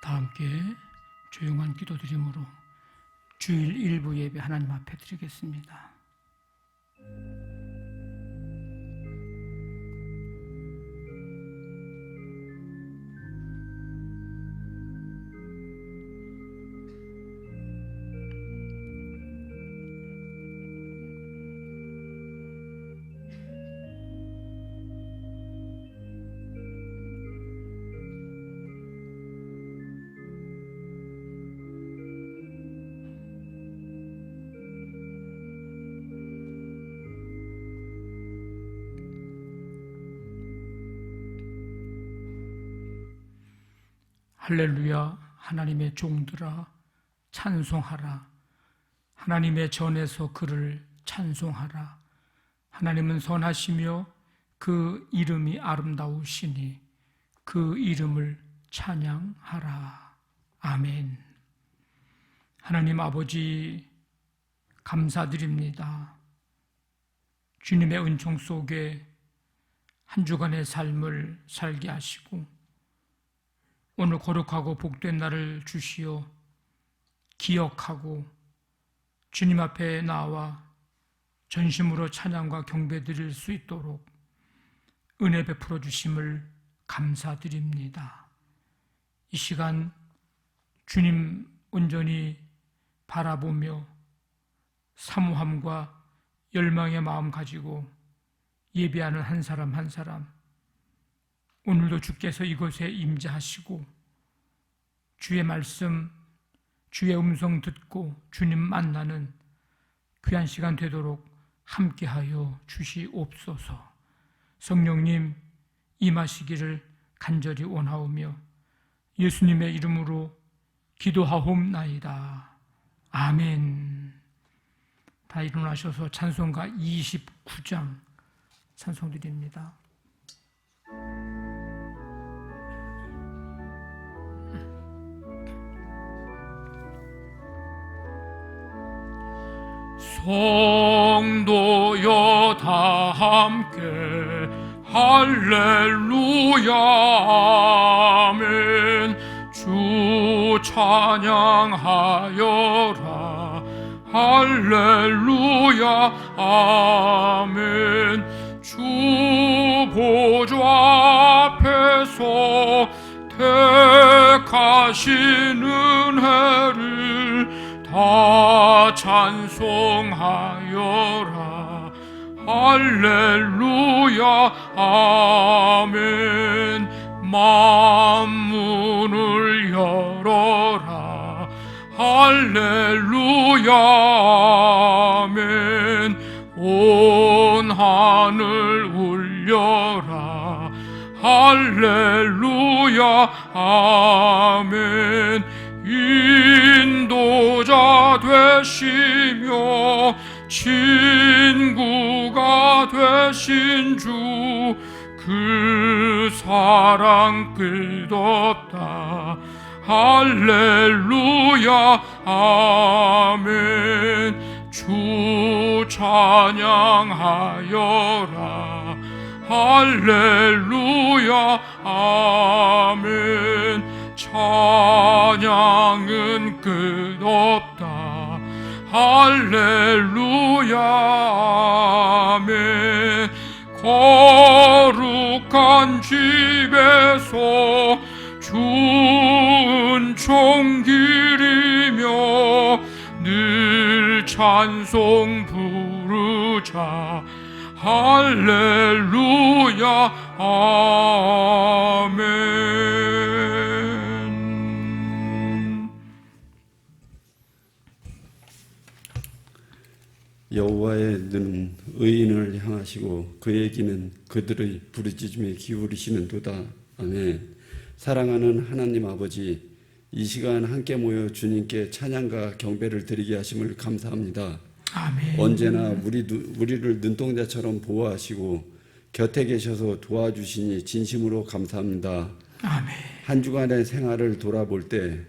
다 함께 조용한 기도드림으로 주일 일부 예배 하나님 앞에 드리겠습니다. 할렐루야. 하나님의 종들아 찬송하라. 하나님의 전에서 그를 찬송하라. 하나님은 선하시며 그 이름이 아름다우시니 그 이름을 찬양하라. 아멘. 하나님 아버지 감사드립니다. 주님의 은총 속에 한 주간의 삶을 살게 하시고 오늘 거룩하고 복된 날을 주시어 기억하고 주님 앞에 나와 전심으로 찬양과 경배 드릴 수 있도록 은혜 베풀어 주심을 감사드립니다. 이 시간 주님 온전히 바라보며 사모함과 열망의 마음 가지고 예배하는 한 사람 한 사람, 오늘도 주께서 이곳에 임재하시고 주의 말씀, 주의 음성 듣고 주님 만나는 귀한 시간 되도록 함께하여 주시옵소서. 성령님 임하시기를 간절히 원하오며 예수님의 이름으로 기도하옵나이다. 아멘. 다 일어나셔서 찬송가 29장 찬송드립니다. 성도여 다 함께 할렐루야 아멘. 주 찬양하여라 할렐루야 아멘. 주 보좌 앞에서 택하신 은혜를 다 찬송하여라 할렐루야 아멘. 만문을 열어라 할렐루야 아멘. 온 하늘 울려라 할렐루야 아멘. 인도자 되시며 친구가 되신 주 그 사랑 끝없다 할렐루야 아멘. 주 찬양하여라 할렐루야 아멘. 찬양은 끝없다 할렐루야 아멘. 거룩한 집에서 주 은총 기리며 늘 찬송 부르자 할렐루야 아멘. 여호와의 눈은 의인을 향하시고 그의 귀는 그들의 부르짖음에 기울이시는도다. 아멘. 사랑하는 하나님 아버지, 이 시간 함께 모여 주님께 찬양과 경배를 드리게 하심을 감사합니다. 아멘. 언제나 우리를 눈동자처럼 보호하시고 곁에 계셔서 도와주시니 진심으로 감사합니다. 아멘. 한 주간의 생활을 돌아볼 때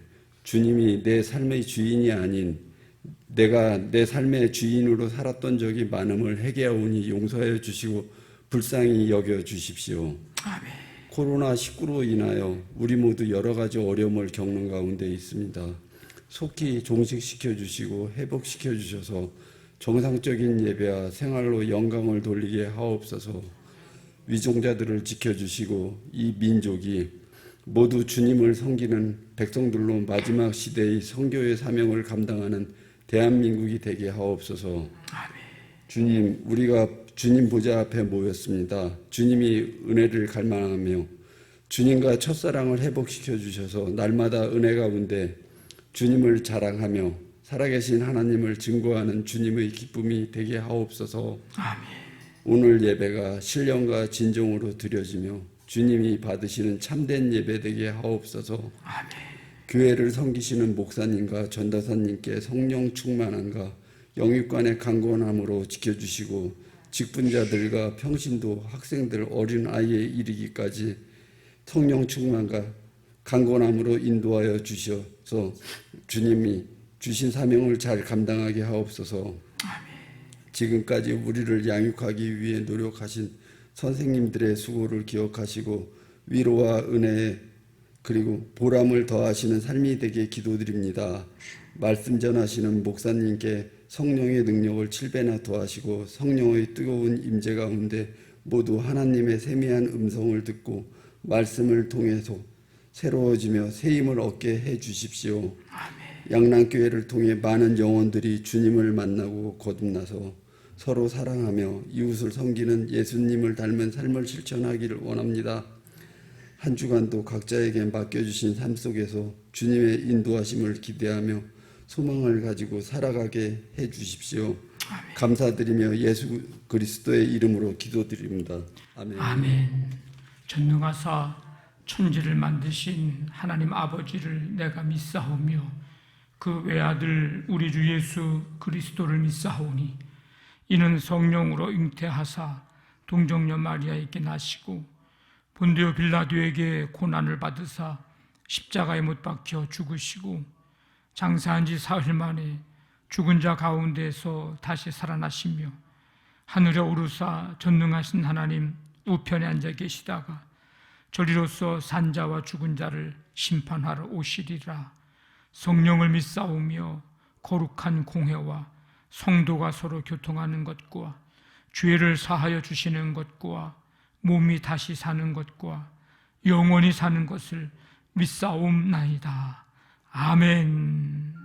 주님이 내 삶의 주인이 아닌 내가 내 삶의 주인으로 살았던 적이 많음을 회개하오니 용서해 주시고 불쌍히 여겨 주십시오. 아멘. 코로나19로 인하여 우리 모두 여러 가지 어려움을 겪는 가운데 있습니다. 속히 종식시켜 주시고 회복시켜 주셔서 정상적인 예배와 생활로 영광을 돌리게 하옵소서. 위종자들을 지켜주시고 이 민족이 모두 주님을 섬기는 백성들로 마지막 시대의 선교의 사명을 감당하는 대한민국이 되게 하옵소서. 주님, 우리가 주님 보좌 앞에 모였습니다. 주님이 은혜를 갈망하며 주님과 첫사랑을 회복시켜 주셔서 날마다 은혜 가운데 주님을 자랑하며 살아계신 하나님을 증거하는 주님의 기쁨이 되게 하옵소서. 아멘. 오늘 예배가 신령과 진정으로 드려지며 주님이 받으시는 참된 예배 되게 하옵소서. 아멘. 교회를 섬기시는 목사님과 전도사님께 성령 충만함과 영육간의 강건함으로 지켜주시고 직분자들과 평신도 학생들 어린 아이에 이르기까지 성령 충만과 강건함으로 인도하여 주셔서 주님이 주신 사명을 잘 감당하게 하옵소서. 아멘. 지금까지 우리를 양육하기 위해 노력하신 선생님들의 수고를 기억하시고 위로와 은혜 그리고 보람을 더하시는 삶이 되게 기도드립니다. 말씀 전하시는 목사님께 성령의 능력을 7배나 더하시고 성령의 뜨거운 임재 가운데 모두 하나님의 세미한 음성을 듣고 말씀을 통해서 새로워지며 새 힘을 얻게 해 주십시오. 양랑교회를 통해 많은 영혼들이 주님을 만나고 거듭나서 서로 사랑하며 이웃을 섬기는 예수님을 닮은 삶을 실천하기를 원합니다. 한 주간도 각자에게 맡겨주신 삶 속에서 주님의 인도하심을 기대하며 소망을 가지고 살아가게 해 주십시오. 감사드리며 예수 그리스도의 이름으로 기도드립니다. 아멘. 아멘. 전능하사 천지를 만드신 하나님 아버지를 내가 믿사오며 그 외아들 우리 주 예수 그리스도를 믿사오니 이는 성령으로 잉태하사 동정녀 마리아에게 나시고 본디오 빌라도에게 고난을 받으사 십자가에 못 박혀 죽으시고 장사한 지 사흘 만에 죽은 자 가운데서 다시 살아나시며 하늘에 오르사 전능하신 하나님 우편에 앉아 계시다가 저리로서 산자와 죽은 자를 심판하러 오시리라. 성령을 믿사오며 거룩한 공회와 성도가 서로 교통하는 것과 죄를 사하여 주시는 것과 몸이 다시 사는 것과 영원히 사는 것을 믿사옵나이다. 아멘.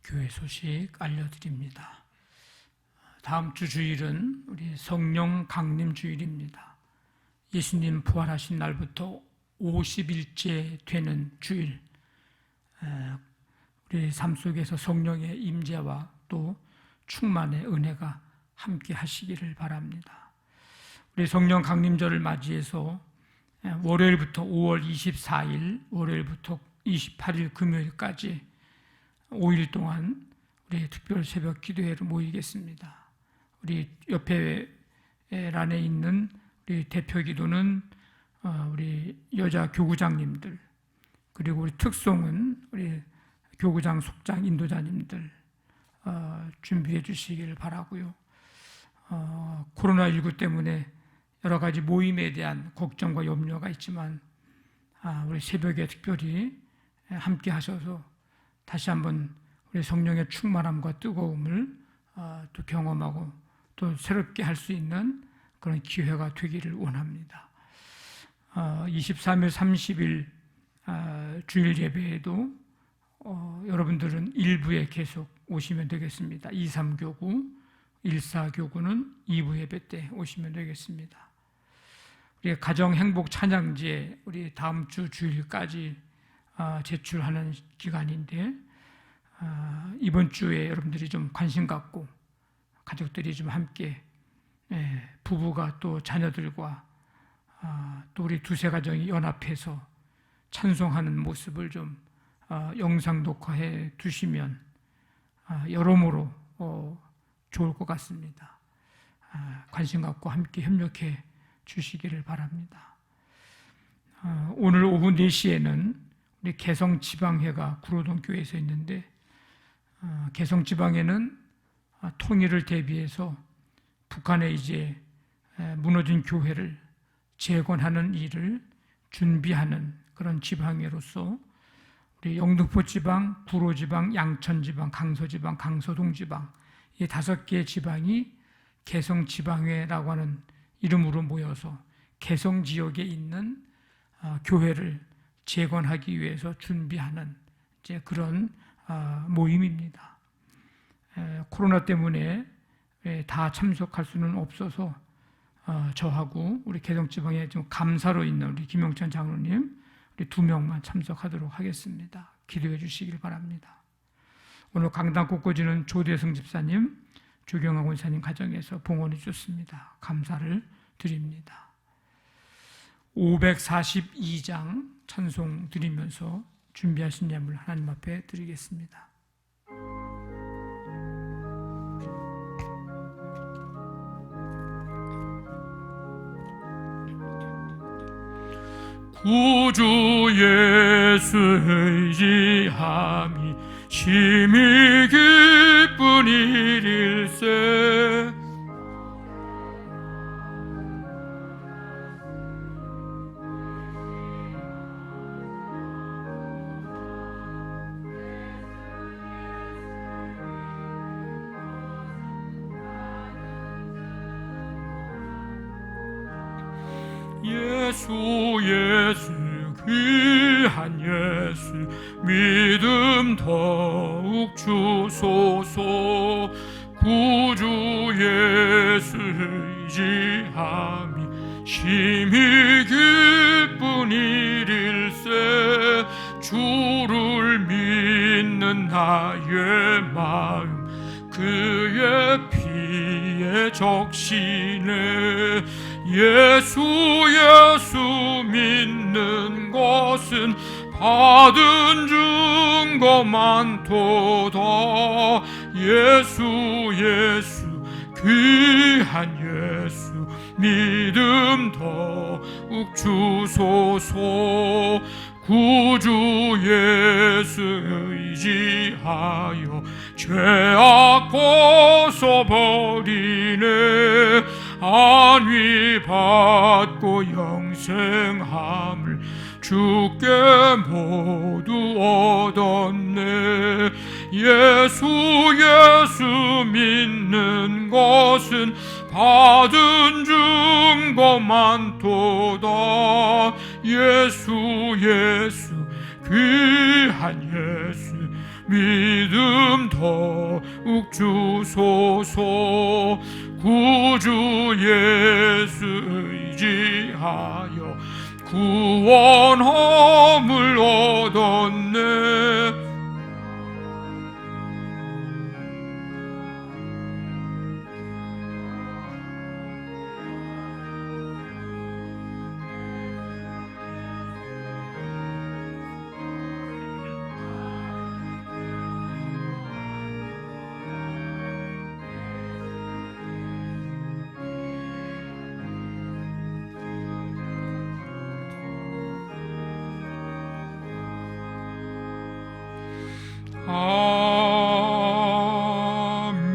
교회 소식 알려드립니다. 다음 주 주일은 우리 성령 강림 주일입니다. 예수님 부활하신 날부터 50일째 되는 주일, 우리 삶 속에서 성령의 임재와 또 충만의 은혜가 함께 하시기를 바랍니다. 우리 성령 강림절을 맞이해서 월요일부터 5월 24일, 월요일부터 28일 금요일까지 5일 동안 우리 특별 새벽 기도회로 모이겠습니다. 우리 옆에란에 있는 우리 대표 기도는 우리 여자 교구장님들, 그리고 우리 특송은 우리 교구장 속장 인도자님들 준비해 주시길 바라고요. 코로나19 때문에 여러 가지 모임에 대한 걱정과 염려가 있지만 우리 새벽에 특별히 함께 하셔서 다시 한번 우리 성령의 충만함과 뜨거움을 또 경험하고 또 새롭게 할 수 있는 그런 기회가 되기를 원합니다. 23일, 30일 주일 예배에도 여러분들은 일부에 계속 오시면 되겠습니다. 2, 3교구, 1, 4교구는 2부 예배 때 오시면 되겠습니다. 우리 가정행복 찬양제 우리 다음 주 주일까지 제출하는 기간인데 이번 주에 여러분들이 좀 관심 갖고 가족들이 좀 함께 부부가 또 자녀들과 또 우리 두세 가정이 연합해서 찬송하는 모습을 좀 영상 녹화해 두시면 여러모로 좋을 것 같습니다. 관심 갖고 함께 협력해 주시기를 바랍니다. 오늘 오후 4시에는 우리 개성지방회가 구로동 교회에서 있는데 개성지방에는 통일을 대비해서 북한의 이제 무너진 교회를 재건하는 일을 준비하는 그런 지방회로서 우리 영등포 지방, 구로 지방, 양천 지방, 강서 지방, 강서동 지방 이 5개의 지방이 개성 지방회라고 하는 이름으로 모여서 개성 지역에 있는 교회를 재건하기 위해서 준비하는 이제 그런 모임입니다. 코로나 때문에 다 참석할 수는 없어서 저하고 우리 개성지방에 좀 감사로 있는 우리 김영찬 장로님 우리 2명만 참석하도록 하겠습니다. 기도해 주시길 바랍니다. 오늘 강당 꽃꽂이는 조대성 집사님, 조경학 원사님 가정에서 봉헌해 주셨습니다. 감사를 드립니다. 542장 찬송 드리면서 준비하신 예물 하나님 앞에 드리겠습니다. 구주 예수 의지함이 심히 기쁜 일일세. 예수 귀한 예수 믿음 더욱 주소서. 구주 예수 의지함이 심히 기쁜 일일세. 주를 믿는 나의 마음 그의 피에 적시네. 예수 믿는 것은 받은 증거 많도다. 예수 귀한 예수 믿음 더욱 주소서. 구주 예수 의지하여 죄악 벗어버리네. 안위 받고 영생함을 주께 모두 얻었네. 예수 믿는 것은 받은 증거 많도다. 예수 귀한 예수 믿음 더욱 주소서. 구주 예수 의지하여 구원함을 얻었네. 아멘.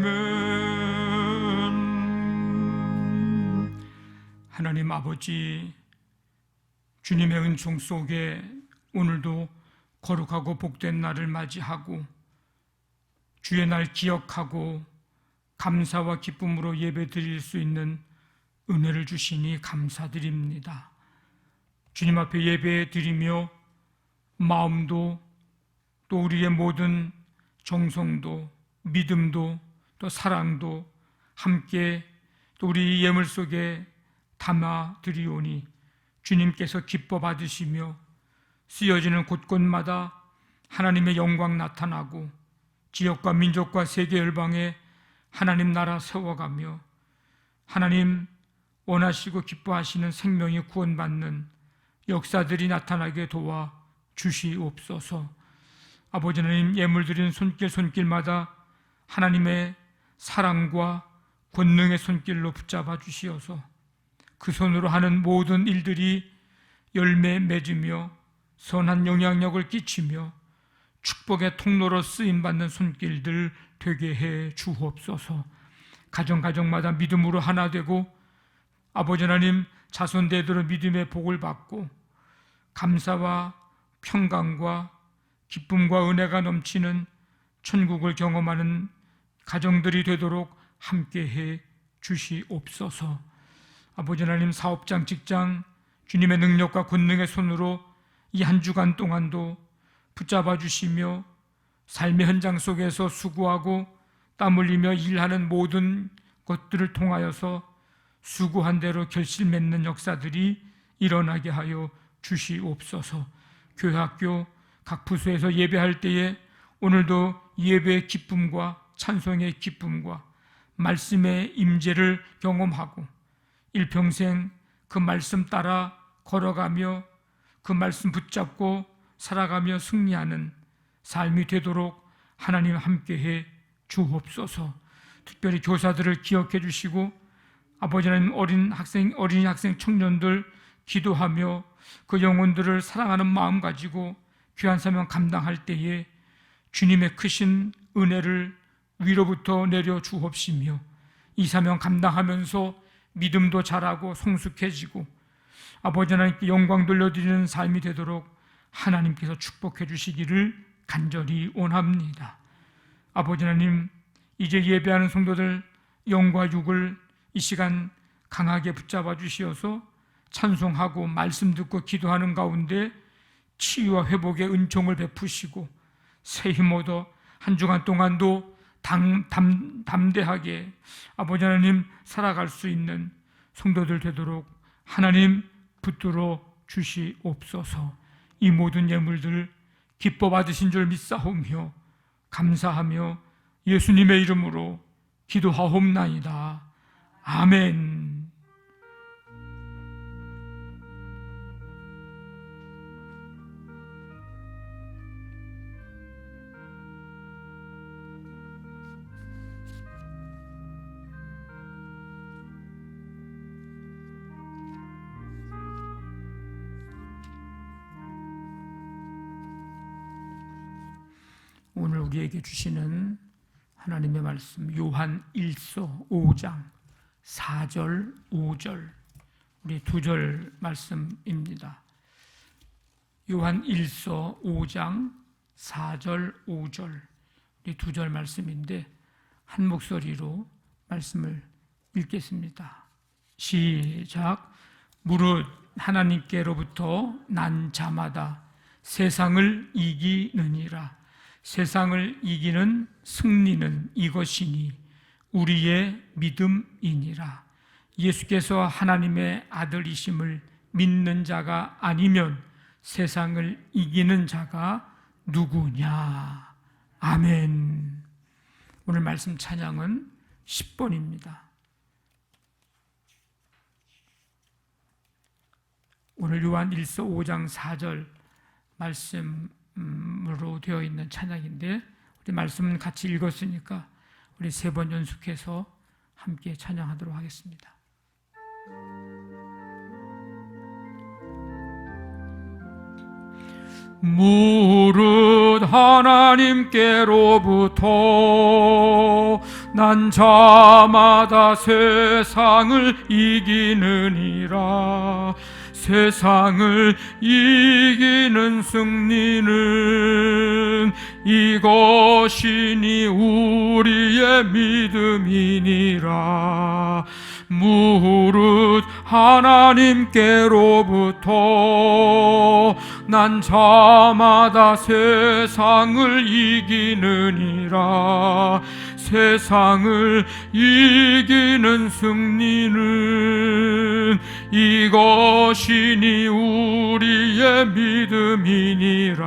하나님 아버지, 주님의 은총 속에 오늘도 거룩하고 복된 날을 맞이하고 주의 날 기억하고 감사와 기쁨으로 예배 드릴 수 있는 은혜를 주시니 감사드립니다. 주님 앞에 예배 드리며 마음도 또 우리의 모든 정성도 믿음도 또 사랑도 함께 또 우리 예물 속에 담아 드리오니 주님께서 기뻐 받으시며 쓰여지는 곳곳마다 하나님의 영광 나타나고 지역과 민족과 세계 열방에 하나님 나라 세워가며 하나님 원하시고 기뻐하시는 생명이 구원받는 역사들이 나타나게 도와 주시옵소서. 아버지 하나님, 예물 드리는 손길마다 하나님의 사랑과 권능의 손길로 붙잡아 주시어서 그 손으로 하는 모든 일들이 열매 맺으며 선한 영향력을 끼치며 축복의 통로로 쓰임받는 손길들 되게 해 주옵소서. 가정마다 믿음으로 하나 되고 아버지 하나님 자손 대대로 믿음의 복을 받고 감사와 평강과 기쁨과 은혜가 넘치는 천국을 경험하는 가정들이 되도록 함께해 주시옵소서. 아버지 하나님, 사업장, 직장 주님의 능력과 권능의 손으로 이 한 주간 동안도 붙잡아 주시며 삶의 현장 속에서 수고하고 땀 흘리며 일하는 모든 것들을 통하여서 수고한 대로 결실 맺는 역사들이 일어나게 하여 주시옵소서. 교회 학교 각 부서에서 예배할 때에 오늘도 예배의 기쁨과 찬송의 기쁨과 말씀의 임재를 경험하고 일평생 그 말씀 따라 걸어가며 그 말씀 붙잡고 살아가며 승리하는 삶이 되도록 하나님 함께해 주옵소서. 특별히 교사들을 기억해 주시고 아버지 하나님, 어린이 학생 청년들 기도하며 그 영혼들을 사랑하는 마음 가지고 귀한 사명 감당할 때에 주님의 크신 은혜를 위로부터 내려 주옵시며 이 사명 감당하면서 믿음도 자라고 성숙해지고 아버지 하나님께 영광 돌려드리는 삶이 되도록 하나님께서 축복해 주시기를 간절히 원합니다. 아버지 하나님, 이제 예배하는 성도들 영과 육을 이 시간 강하게 붙잡아 주시어서 찬송하고 말씀 듣고 기도하는 가운데 치유와 회복의 은총을 베푸시고 새 힘 얻어 한 주간 동안도 담대하게 아버지 하나님 살아갈 수 있는 성도들 되도록 하나님 붙들어 주시옵소서. 이 모든 예물들 기뻐 받으신 줄 믿사오며 감사하며 예수님의 이름으로 기도하옵나이다. 아멘. 오늘 우리에게 주시는 하나님의 말씀 요한 1서 5장 4절 5절 우리 2절 말씀입니다. 요한 1서 5장 4절 5절 우리 2절 말씀인데 한 목소리로 말씀을 읽겠습니다. 시작. 무릇 하나님께로부터 난 자마다 세상을 이기느니라. 세상을 이기는 승리는 이것이니 우리의 믿음이니라. 예수께서 하나님의 아들이심을 믿는 자가 아니면 세상을 이기는 자가 누구냐. 아멘. 오늘 말씀 찬양은 10번입니다. 오늘 요한 1서 5장 4절 말씀으로 되어 있는 찬양인데 우리 말씀은 같이 읽었으니까 우리 3번 연속해서 함께 찬양하도록 하겠습니다. 무릇 하나님께로부터 난 자마다 세상을 이기느니라. 세상을 이기는 승리는 이것이니 우리의 믿음이니라. 무릇 하나님께로부터 난 자마다 세상을 이기느니라. 세상을 이기는 승리는 이것이니 우리의 믿음이니라.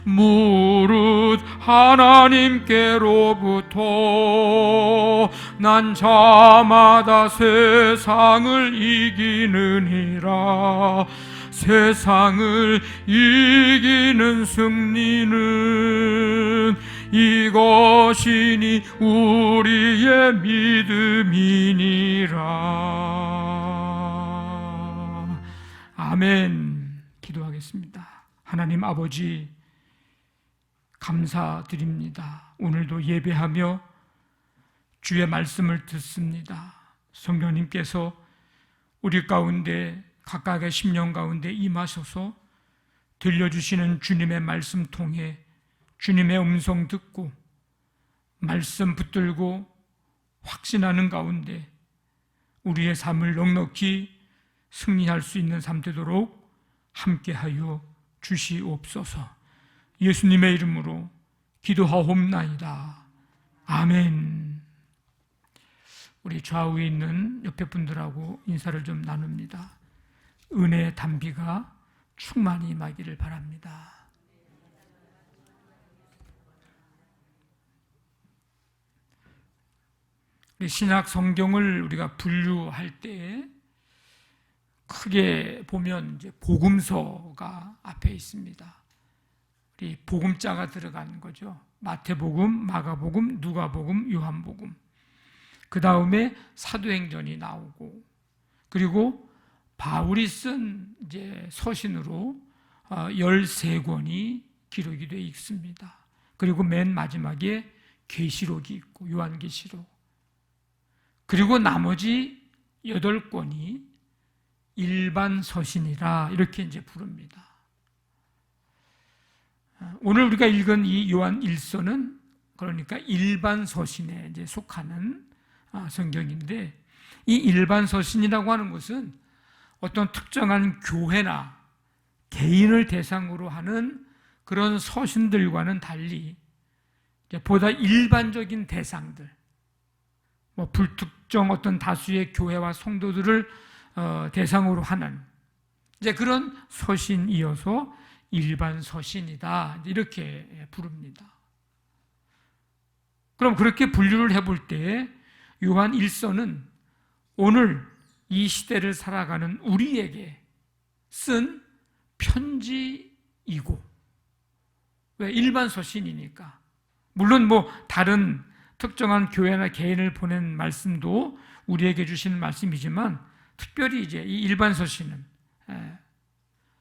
무릇 하나님께로부터 난 자마다 세상을 이기느니라. 세상을 이기는 승리는 이것이니 우리의 믿음이니라. 아멘. 기도하겠습니다. 하나님 아버지, 감사드립니다. 오늘도 예배하며 주의 말씀을 듣습니다. 성령님께서 우리 가운데 각각의 심령 가운데 임하셔서 들려주시는 주님의 말씀 통해 주님의 음성 듣고 말씀 붙들고 확신하는 가운데 우리의 삶을 넉넉히 승리할 수 있는 삶 되도록 함께하여 주시옵소서. 예수님의 이름으로 기도하옵나이다. 아멘. 우리 좌우에 있는 옆에 분들하고 인사를 좀 나눕니다. 은혜의 단비가 충만히 임하기를 바랍니다. 신약 성경을 우리가 분류할 때 크게 보면 이제 복음서가 앞에 있습니다. 우리 복음자가 들어간 거죠. 마태복음, 마가복음, 누가복음, 요한복음. 그 다음에 사도행전이 나오고, 그리고 바울이 쓴 이제 서신으로 13권이 기록이 되어 있습니다. 그리고 맨 마지막에 계시록이 있고, 요한계시록. 그리고 나머지 8권이 일반 서신이라 이렇게 이제 부릅니다. 오늘 우리가 읽은 이 요한 1서는 그러니까 일반 서신에 이제 속하는 성경인데, 이 일반 서신이라고 하는 것은 어떤 특정한 교회나 개인을 대상으로 하는 그런 서신들과는 달리 보다 일반적인 대상들, 불특정 어떤 다수의 교회와 성도들을 대상으로 하는 이제 그런 서신이어서 일반 서신이다, 이렇게 부릅니다. 그럼 그렇게 분류를 해볼 때 요한 1서는 오늘 이 시대를 살아가는 우리에게 쓴 편지이고, 왜? 일반 서신이니까. 물론 다른 특정한 교회나 개인을 보낸 말씀도 우리에게 주시는 말씀이지만, 특별히 이제 이 일반 서신은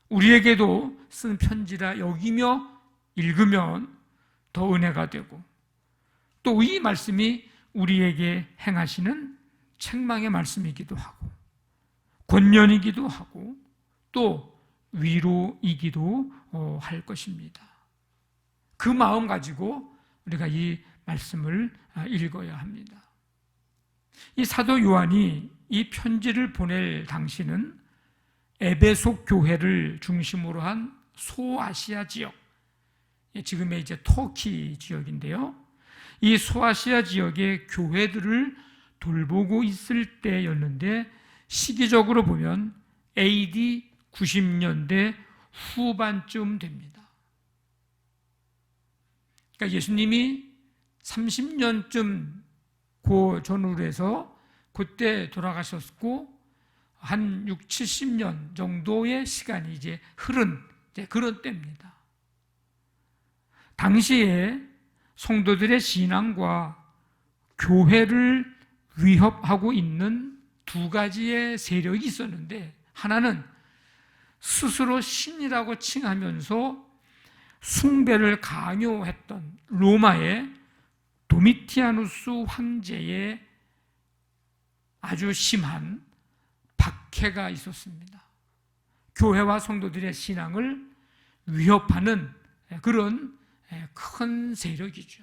우리에게도 쓴 편지라 여기며 읽으면 더 은혜가 되고, 또 이 말씀이 우리에게 행하시는 책망의 말씀이기도 하고, 권면이기도 하고, 또 위로이기도 할 것입니다. 그 마음 가지고 우리가 이 말씀을 읽어야 합니다. 이 사도 요한이 이 편지를 보낼 당시는 에베소 교회를 중심으로 한 소아시아 지역, 지금의 이제 터키 지역인데요. 이 소아시아 지역의 교회들을 돌보고 있을 때였는데, 시기적으로 보면 AD 90년대 후반쯤 됩니다. 그러니까 예수님이 30년쯤 그 전후로 해서 그때 돌아가셨고, 한 6, 70년 정도의 시간이 이제 흐른 그런 때입니다. 당시에 성도들의 신앙과 교회를 위협하고 있는 두 가지의 세력이 있었는데, 하나는 스스로 신이라고 칭하면서 숭배를 강요했던 로마의 도미티아누스 황제의 아주 심한 박해가 있었습니다. 교회와 성도들의 신앙을 위협하는 그런 큰 세력이죠.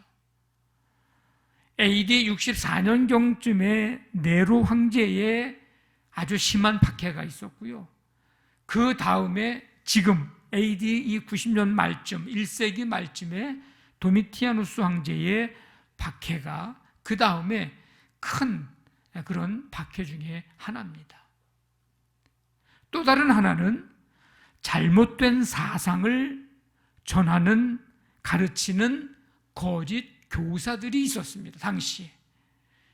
AD 64년경쯤에 네로 황제의 아주 심한 박해가 있었고요. 그 다음에 지금 AD 90년 말쯤, 1세기 말쯤에 도미티아누스 황제의 박해가 그 다음에 큰 그런 박해 중에 하나입니다. 또 다른 하나는 잘못된 사상을 전하는, 가르치는 거짓 교사들이 있었습니다. 당시에.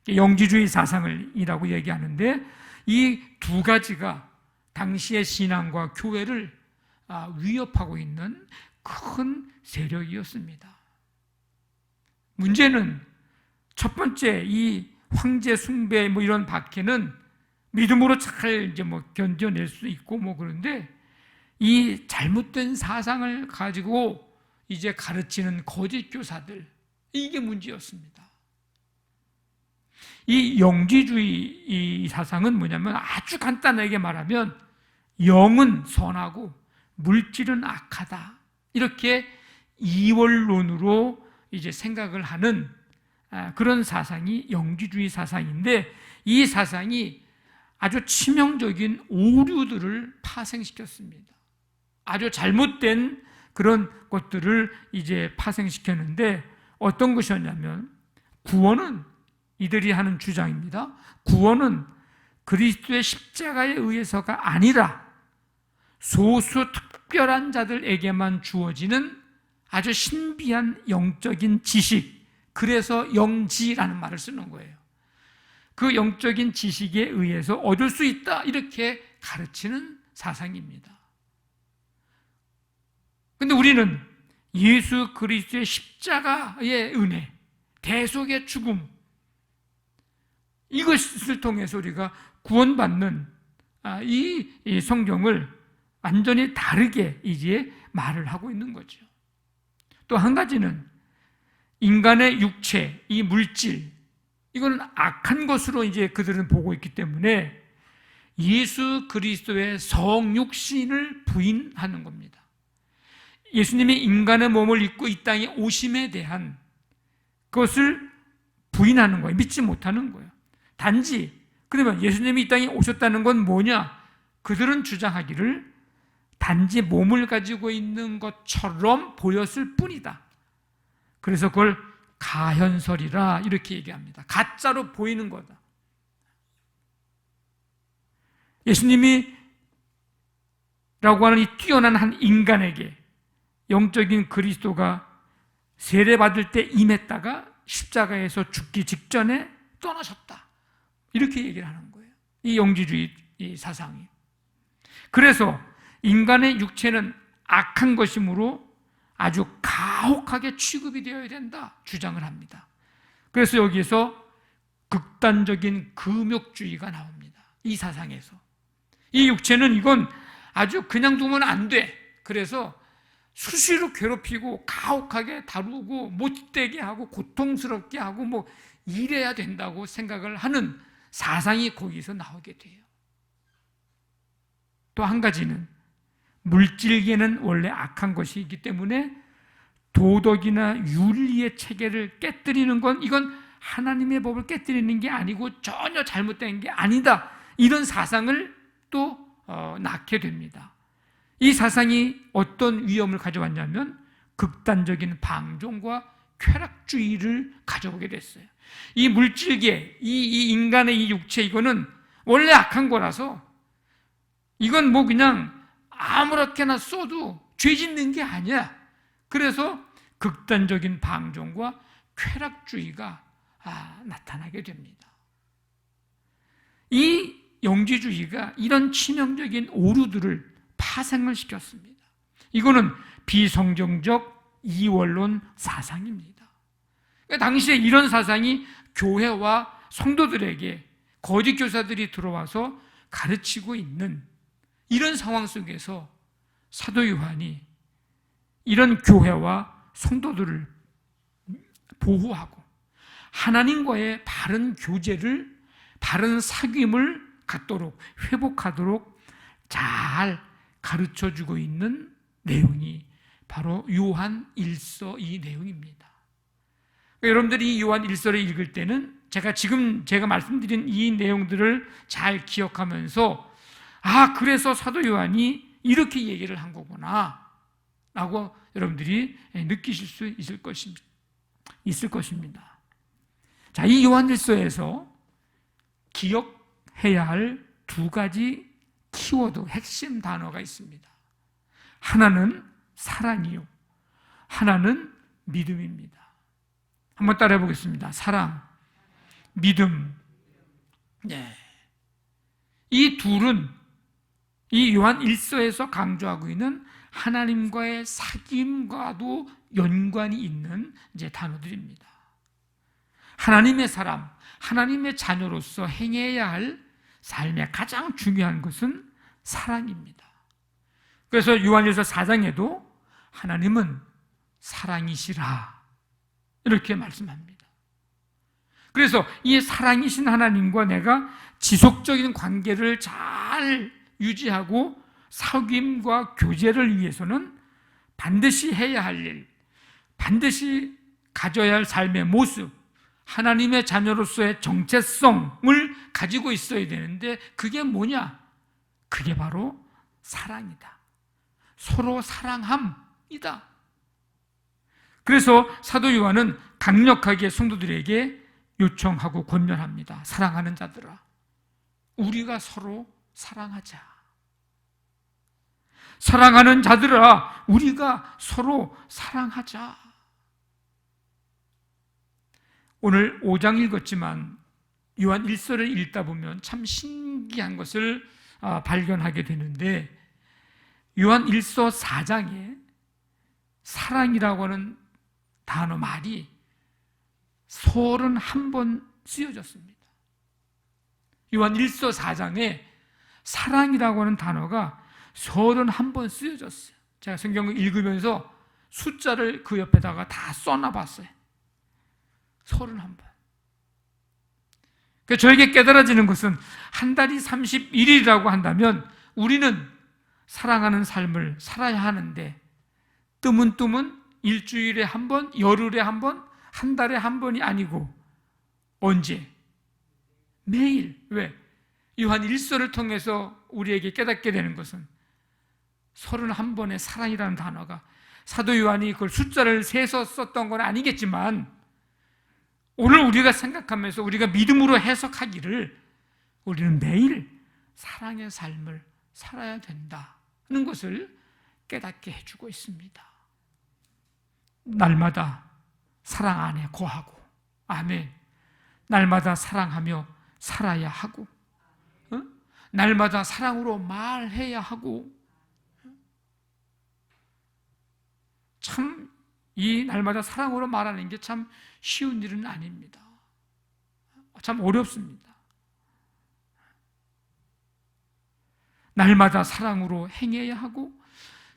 영지주의 사상을이라고 얘기하는데 이 두 가지가 당시의 신앙과 교회를 위협하고 있는 큰 세력이었습니다. 문제는 첫 번째 이 황제 숭배 이런 박해는 믿음으로 잘 이제 견뎌낼 수 있고 그런데 이 잘못된 사상을 가지고 이제 가르치는 거짓 교사들, 이게 문제였습니다. 이 영지주의 이 사상은 뭐냐면 아주 간단하게 말하면 영은 선하고 물질은 악하다, 이렇게 이원론으로 이제 생각을 하는 그런 사상이 영지주의 사상인데, 이 사상이 아주 치명적인 오류들을 파생시켰습니다. 아주 잘못된 그런 것들을 이제 파생시켰는데, 어떤 것이었냐면 구원은, 이들이 하는 주장입니다. 구원은 그리스도의 십자가에 의해서가 아니라 소수 특별한 자들에게만 주어지는 아주 신비한 영적인 지식, 그래서 영지라는 말을 쓰는 거예요. 그 영적인 지식에 의해서 얻을 수 있다, 이렇게 가르치는 사상입니다. 그런데 우리는 예수 그리스도의 십자가의 은혜, 대속의 죽음, 이것을 통해서 우리가 구원받는 이 성경을 완전히 다르게 이제 말을 하고 있는 거죠. 또 한 가지는 인간의 육체, 이 물질, 이거는 악한 것으로 이제 그들은 보고 있기 때문에 예수 그리스도의 성육신을 부인하는 겁니다. 예수님이 인간의 몸을 입고 이 땅에 오심에 대한 것을 부인하는 거예요. 믿지 못하는 거예요. 단지 그러면 예수님이 이 땅에 오셨다는 건 뭐냐? 그들은 주장하기를 단지 몸을 가지고 있는 것처럼 보였을 뿐이다. 그래서 그걸 가현설이라 이렇게 얘기합니다. 가짜로 보이는 거다. 예수님이 라고 하는 이 뛰어난 한 인간에게 영적인 그리스도가 세례받을 때 임했다가 십자가에서 죽기 직전에 떠나셨다, 이렇게 얘기를 하는 거예요. 이 영지주의 이 사상이. 그래서 인간의 육체는 악한 것이므로 아주 가혹하게 취급이 되어야 된다 주장을 합니다. 그래서 여기에서 극단적인 금욕주의가 나옵니다. 이 사상에서 이 육체는 이건 아주 그냥 두면 안 돼. 그래서 수시로 괴롭히고 가혹하게 다루고 못되게 하고 고통스럽게 하고 이래야 된다고 생각을 하는 사상이 거기서 나오게 돼요. 또 한 가지는 물질계는 원래 악한 것이기 때문에 도덕이나 윤리의 체계를 깨뜨리는 건 이건 하나님의 법을 깨뜨리는 게 아니고 전혀 잘못된 게 아니다, 이런 사상을 또 낳게 됩니다. 이 사상이 어떤 위험을 가져왔냐면 극단적인 방종과 쾌락주의를 가져오게 됐어요. 이 물질계, 이 인간의 이 육체, 이거는 원래 악한 거라서 이건 그냥 아무렇게나 써도 죄 짓는 게 아니야. 그래서 극단적인 방종과 쾌락주의가 나타나게 됩니다. 이 영지주의가 이런 치명적인 오류들을 파생을 시켰습니다. 이거는 비성경적 이원론 사상입니다. 그러니까 당시에 이런 사상이 교회와 성도들에게 거짓 교사들이 들어와서 가르치고 있는 이런 상황 속에서 사도 요한이 이런 교회와 성도들을 보호하고 하나님과의 바른 교제를, 바른 사귐을 갖도록, 회복하도록 잘 가르쳐주고 있는 내용이 바로 요한 1서 이 내용입니다. 여러분들이 이 요한 1서를 읽을 때는 제가 말씀드린 이 내용들을 잘 기억하면서 그래서 사도 요한이 이렇게 얘기를 한 거구나 라고 여러분들이 느끼실 수 있을 것입니다. 자, 이 요한 1서에서 기억해야 할 두 가지 키워드, 핵심 단어가 있습니다. 하나는 사랑이요, 하나는 믿음입니다. 한번 따라해 보겠습니다. 사랑, 믿음. 네. 이 둘은 이 요한 1서에서 강조하고 있는 하나님과의 사귐과도 연관이 있는 이제 단어들입니다. 하나님의 사람, 하나님의 자녀로서 행해야 할 삶의 가장 중요한 것은 사랑입니다. 그래서 요한일서 4장에도 하나님은 사랑이시라 이렇게 말씀합니다. 그래서 이 사랑이신 하나님과 내가 지속적인 관계를 잘 유지하고 사귐과 교제를 위해서는 반드시 해야 할 일, 반드시 가져야 할 삶의 모습, 하나님의 자녀로서의 정체성을 가지고 있어야 되는데 그게 뭐냐? 그게 바로 사랑이다. 서로 사랑함이다. 그래서 사도 요한은 강력하게 성도들에게 요청하고 권면합니다. 사랑하는 자들아, 우리가 서로 사랑하자. 사랑하는 자들아, 우리가 서로 사랑하자. 오늘 5장 읽었지만 요한 1서를 읽다 보면 참 신기한 것을 발견하게 되는데, 요한 1서 4장에 사랑이라고 하는 단어 말이 31번 쓰여졌습니다. 요한 1서 4장에 사랑이라고 하는 단어가 31번 쓰여졌어요. 제가 성경을 읽으면서 숫자를 그 옆에다가 다 써놔봤어요. 31번. 그러니까 저에게 깨달아지는 것은 한 달이 31일이라고 한다면 우리는 사랑하는 삶을 살아야 하는데 뜨문뜨문 일주일에 한 번, 열흘에 한 번, 한 달에 한 번이 아니고 언제? 매일. 왜? 요한 1서를 통해서 우리에게 깨닫게 되는 것은 31번의 사랑이라는 단어가, 사도 요한이 그걸 숫자를 세서 썼던 건 아니겠지만 오늘 우리가 생각하면서 우리가 믿음으로 해석하기를 우리는 매일 사랑의 삶을 살아야 된다는 것을 깨닫게 해주고 있습니다. 날마다 사랑 안에 거하고, 아멘. 날마다 사랑하며 살아야 하고, 날마다 사랑으로 말해야 하고, 참 이 날마다 사랑으로 말하는 게 참 쉬운 일은 아닙니다. 참 어렵습니다. 날마다 사랑으로 행해야 하고,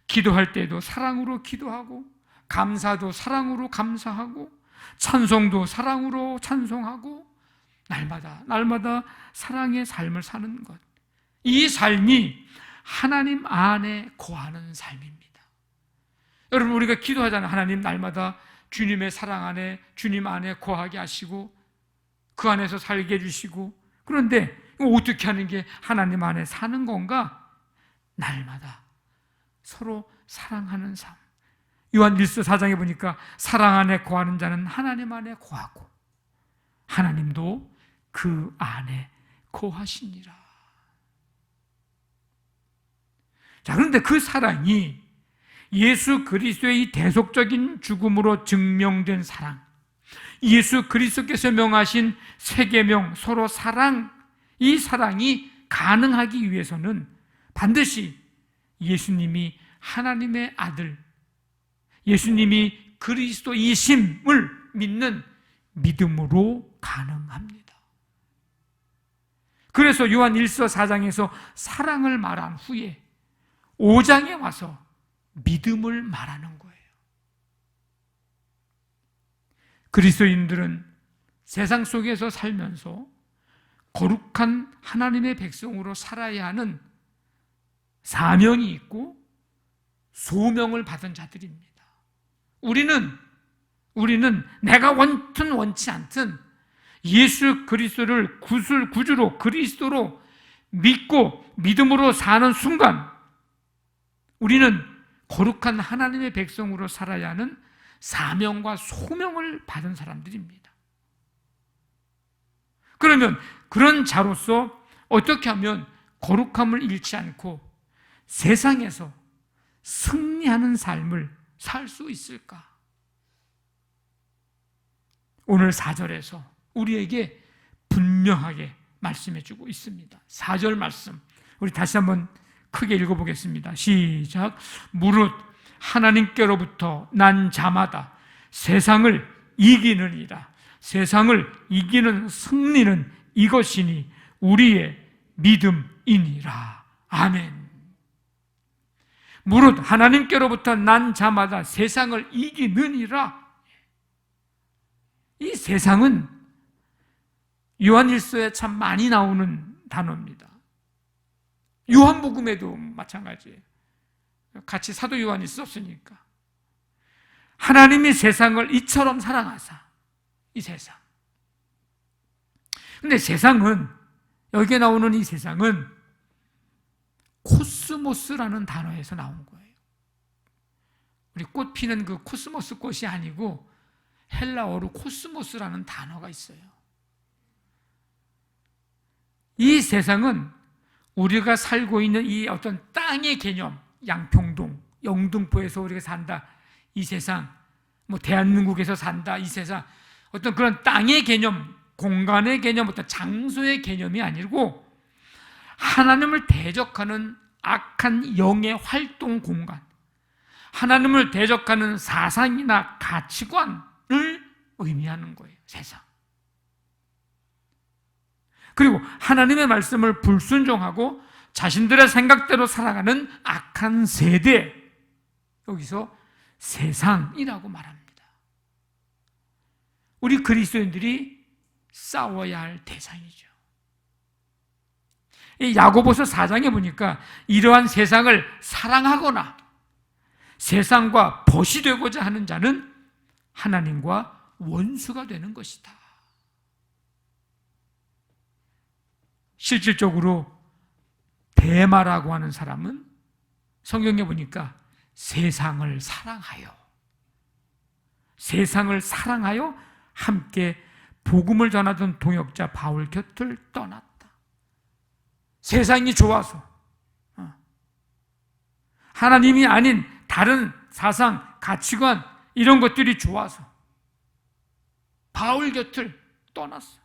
기도할 때도 사랑으로 기도하고, 감사도 사랑으로 감사하고, 찬송도 사랑으로 찬송하고, 날마다 사랑의 삶을 사는 것. 이 삶이 하나님 안에 거하는 삶입니다. 여러분, 우리가 기도하잖아요. 하나님, 날마다 주님의 사랑 안에, 주님 안에 거하게 하시고 그 안에서 살게 해주시고. 그런데 어떻게 하는 게 하나님 안에 사는 건가? 날마다 서로 사랑하는 삶. 요한 1서 4장에 보니까 사랑 안에 거하는 자는 하나님 안에 거하고 하나님도 그 안에 거하시니라. 자, 그런데 그 사랑이 예수 그리스도의 대속적인 죽음으로 증명된 사랑, 예수 그리스도께서 명하신 세 계명 서로 사랑, 이 사랑이 가능하기 위해서는 반드시 예수님이 하나님의 아들, 예수님이 그리스도이심을 믿는 믿음으로 가능합니다. 그래서 요한 1서 4장에서 사랑을 말한 후에 5장에 와서 믿음을 말하는 거예요. 그리스도인들은 세상 속에서 살면서 거룩한 하나님의 백성으로 살아야 하는 사명이 있고 소명을 받은 자들입니다. 우리는 내가 원튼 원치 않든 예수 그리스도를 구주로 그리스도로 믿고 믿음으로 사는 순간 우리는 거룩한 하나님의 백성으로 살아야 하는 사명과 소명을 받은 사람들입니다. 그러면 그런 자로서 어떻게 하면 거룩함을 잃지 않고 세상에서 승리하는 삶을 살 수 있을까? 오늘 4절에서 우리에게 분명하게 말씀해 주고 있습니다. 4절 말씀 우리 다시 한번 크게 읽어보겠습니다. 시작. 무릇 하나님께로부터 난 자마다 세상을 이기느니라. 세상을 이기는 승리는 이것이니 우리의 믿음이니라. 아멘. 무릇 하나님께로부터 난 자마다 세상을 이기느니라. 이 세상은 요한일서에 참 많이 나오는 단어입니다. 요한복음에도 마찬가지예요. 같이 사도 요한이 썼으니까. 하나님이 세상을 이처럼 사랑하사, 이 세상. 근데 세상은, 여기에 나오는 이 세상은 코스모스라는 단어에서 나온 거예요. 우리 꽃 피는 그 코스모스 꽃이 아니고 헬라어로 코스모스라는 단어가 있어요. 이 세상은 우리가 살고 있는 이 어떤 땅의 개념, 양평동, 영등포에서 우리가 산다, 이 세상, 뭐 대한민국에서 산다, 이 세상, 어떤 그런 땅의 개념, 공간의 개념, 어떤 장소의 개념이 아니고 하나님을 대적하는 악한 영의 활동 공간, 하나님을 대적하는 사상이나 가치관을 의미하는 거예요, 세상. 그리고 하나님의 말씀을 불순종하고 자신들의 생각대로 살아가는 악한 세대, 여기서 세상이라고 말합니다. 우리 그리스도인들이 싸워야 할 대상이죠. 이 야고보서 4장에 보니까 이러한 세상을 사랑하거나 세상과 벗이 되고자 하는 자는 하나님과 원수가 되는 것이다. 실질적으로 데마라고 하는 사람은 성경에 보니까 세상을 사랑하여 함께 복음을 전하던 동역자 바울 곁을 떠났다. 세상이 좋아서, 하나님이 아닌 다른 사상, 가치관 이런 것들이 좋아서 바울 곁을 떠났어.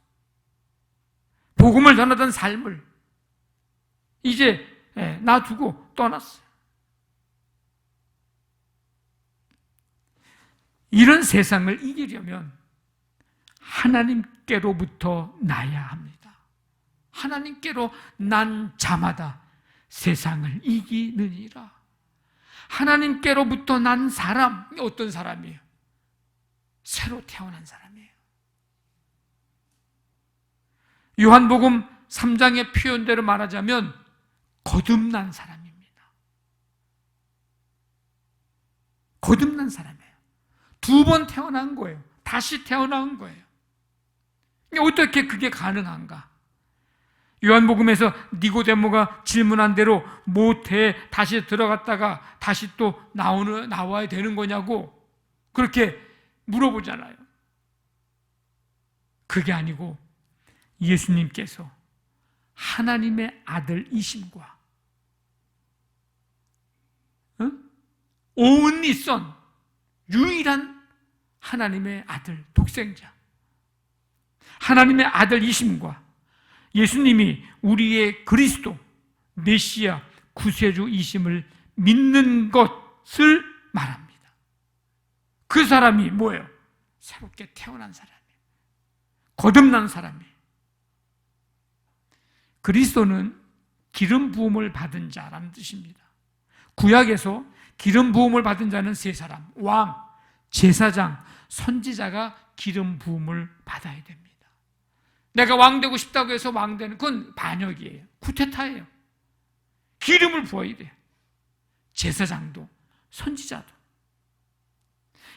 복음을 전하던 삶을 이제 놔두고 떠났어요. 이런 세상을 이기려면 하나님께로부터 나야 합니다. 하나님께로 난 자마다 세상을 이기느니라. 하나님께로부터 난 사람, 어떤 사람이에요? 새로 태어난 사람이에요. 요한복음 3장의 표현대로 말하자면 거듭난 사람입니다. 거듭난 사람이에요. 2번 태어난 거예요. 다시 태어난 거예요. 어떻게 그게 가능한가? 요한복음에서 니고데모가 질문한 대로 모태에 다시 들어갔다가 다시 또 나와야 되는 거냐고 그렇게 물어보잖아요. 그게 아니고 예수님께서 하나님의 아들이심과 only son, 유일한 하나님의 아들, 독생자, 하나님의 아들이심과 예수님이 우리의 그리스도, 메시아, 구세주이심을 믿는 것을 말합니다. 그 사람이 뭐예요? 새롭게 태어난 사람이에요. 거듭난 사람이에요. 그리스도는 기름 부음을 받은 자라는 뜻입니다. 구약에서 기름 부음을 받은 자는 세 사람, 왕, 제사장, 선지자가 기름 부음을 받아야 됩니다. 내가 왕 되고 싶다고 해서 왕 되는 건 반역이에요. 쿠데타예요. 기름을 부어야 돼요. 제사장도 선지자도.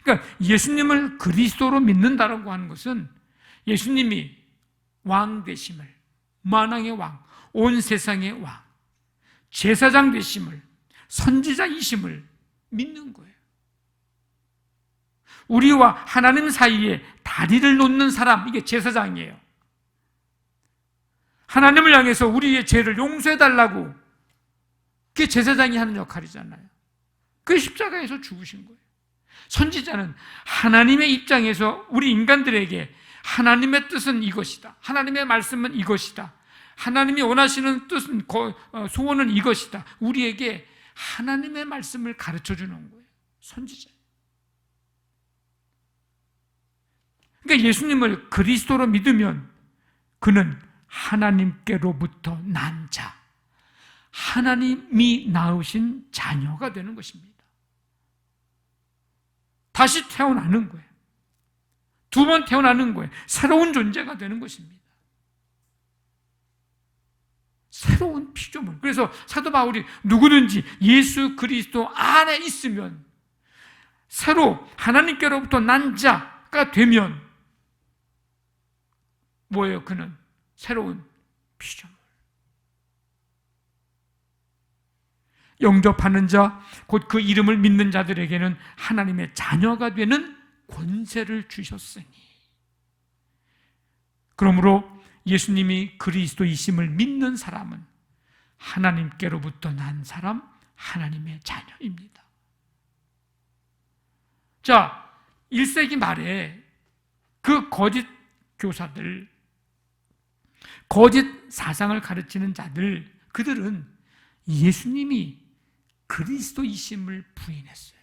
그러니까 예수님을 그리스도로 믿는다라고 하는 것은 예수님이 왕 되심을, 만왕의 왕, 온 세상의 왕, 제사장 되심을, 선지자이심을 믿는 거예요. 우리와 하나님 사이에 다리를 놓는 사람, 이게 제사장이에요. 하나님을 향해서 우리의 죄를 용서해달라고, 그게 제사장이 하는 역할이잖아요. 그게 십자가에서 죽으신 거예요. 선지자는 하나님의 입장에서 우리 인간들에게 하나님의 뜻은 이것이다, 하나님의 말씀은 이것이다, 하나님이 원하시는 뜻은 소원은 이것이다, 우리에게 하나님의 말씀을 가르쳐 주는 거예요. 선지자. 그러니까 예수님을 그리스도로 믿으면 그는 하나님께로부터 난 자, 하나님이 낳으신 자녀가 되는 것입니다. 다시 태어나는 거예요. 두 번 태어나는 거예요. 새로운 존재가 되는 것입니다. 새로운 피조물. 그래서 사도 바울이 누구든지 예수 그리스도 안에 있으면, 새로 하나님께로부터 난 자가 되면 뭐예요? 그는 새로운 피조물. 영접하는 자, 곧 그 이름을 믿는 자들에게는 하나님의 자녀가 되는 권세를 주셨으니. 그러므로 예수님이 그리스도이심을 믿는 사람은 하나님께로부터 난 사람, 하나님의 자녀입니다. 자, 1세기 말에 그 거짓 교사들, 거짓 사상을 가르치는 자들, 그들은 예수님이 그리스도이심을 부인했어요.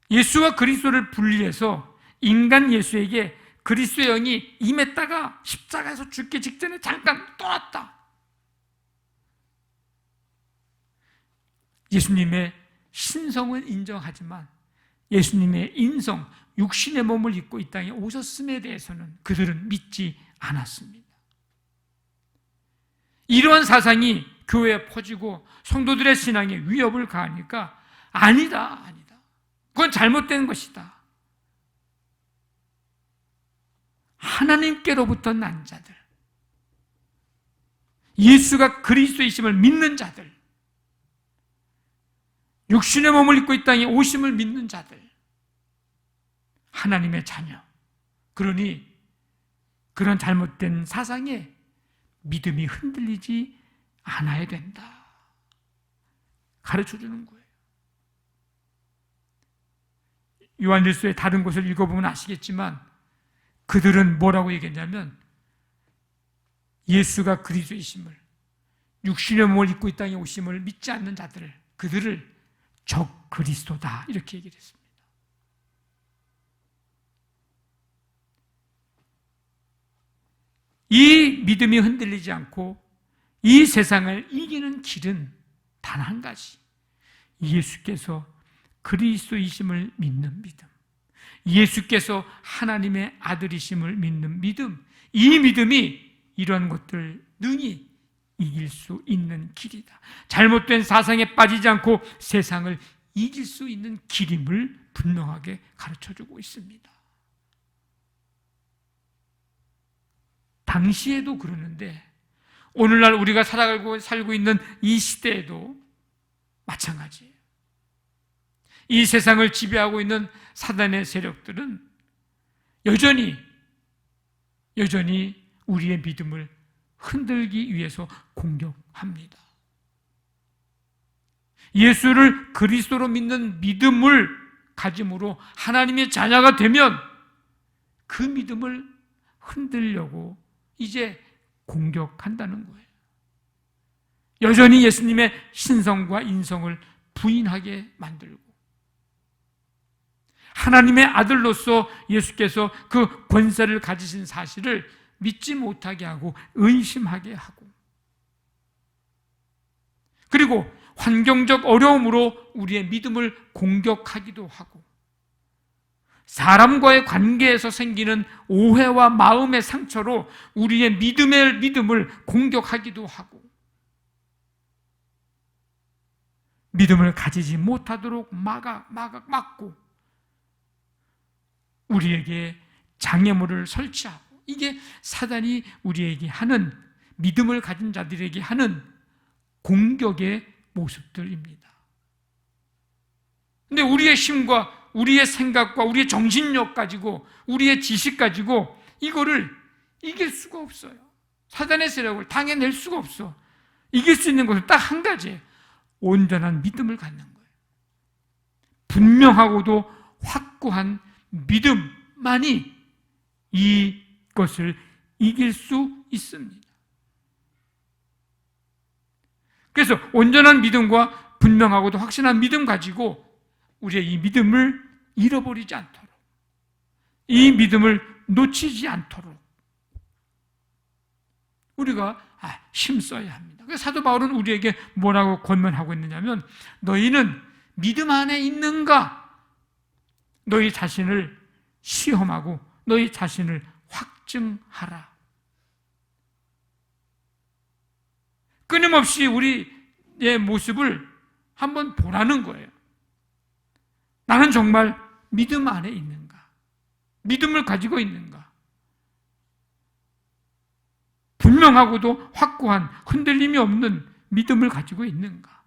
예수와 그리스도를 분리해서 인간 예수에게 그리스도의 영이 임했다가 십자가에서 죽기 직전에 잠깐 떠났다. 예수님의 신성은 인정하지만 예수님의 인성, 육신의 몸을 입고 이 땅에 오셨음에 대해서는 그들은 믿지 않았습니다. 이러한 사상이 교회에 퍼지고 성도들의 신앙에 위협을 가하니까 아니다. 그건 잘못된 것이다. 하나님께로부터 난 자들, 예수가 그리스도이심을 믿는 자들, 육신의 몸을 입고 이 땅에 오심을 믿는 자들, 하나님의 자녀. 그러니 그런 잘못된 사상에 믿음이 흔들리지 않아야 된다. 가르쳐 주는 거예요. 요한일서의 다른 곳을 읽어보면 아시겠지만 그들은 뭐라고 얘기했냐면 예수가 그리스도이심을, 육신의 몸을 입고 이 땅에 오심을 믿지 않는 자들을, 그들을 적 그리스도다 이렇게 얘기를 했습니다. 이 믿음이 흔들리지 않고 이 세상을 이기는 길은 단 한 가지, 예수께서 그리스도이심을 믿는 믿음, 예수께서 하나님의 아들이심을 믿는 믿음, 이 믿음이 이런 것들 능히 이길 수 있는 길이다. 잘못된 사상에 빠지지 않고 세상을 이길 수 있는 길임을 분명하게 가르쳐주고 있습니다. 당시에도 그러는데 오늘날 우리가 살고 있는 이 시대에도 마찬가지예요. 이 세상을 지배하고 있는 사단의 세력들은 여전히 우리의 믿음을 흔들기 위해서 공격합니다. 예수를 그리스도로 믿는 믿음을 가짐으로 하나님의 자녀가 되면 그 믿음을 흔들려고 이제 공격한다는 거예요. 여전히 예수님의 신성과 인성을 부인하게 만들고 하나님의 아들로서 예수께서 그 권세를 가지신 사실을 믿지 못하게 하고 의심하게 하고, 그리고 환경적 어려움으로 우리의 믿음을 공격하기도 하고, 사람과의 관계에서 생기는 오해와 마음의 상처로 우리의 믿음을 공격하기도 하고, 믿음을 가지지 못하도록 막고 우리에게 장애물을 설치하고, 이게 사단이 우리에게 하는, 믿음을 가진 자들에게 하는 공격의 모습들입니다. 근데 우리의 힘과 우리의 생각과 우리의 정신력 가지고 우리의 지식 가지고 이거를 이길 수가 없어요. 사단의 세력을 당해낼 수가 없어. 이길 수 있는 것은 딱 한 가지예요. 온전한 믿음을 갖는 거예요. 분명하고도 확고한 믿음만이 이것을 이길 수 있습니다. 그래서 온전한 믿음과 분명하고도 확신한 믿음 가지고 우리의 이 믿음을 잃어버리지 않도록, 이 믿음을 놓치지 않도록 우리가 힘써야 합니다. 그래서 사도 바울은 우리에게 뭐라고 권면하고 있느냐면, 너희는 믿음 안에 있는가? 너희 자신을 시험하고 너희 자신을 확증하라. 끊임없이 우리의 모습을 한번 보라는 거예요. 나는 정말 믿음 안에 있는가? 믿음을 가지고 있는가? 분명하고도 확고한 흔들림이 없는 믿음을 가지고 있는가?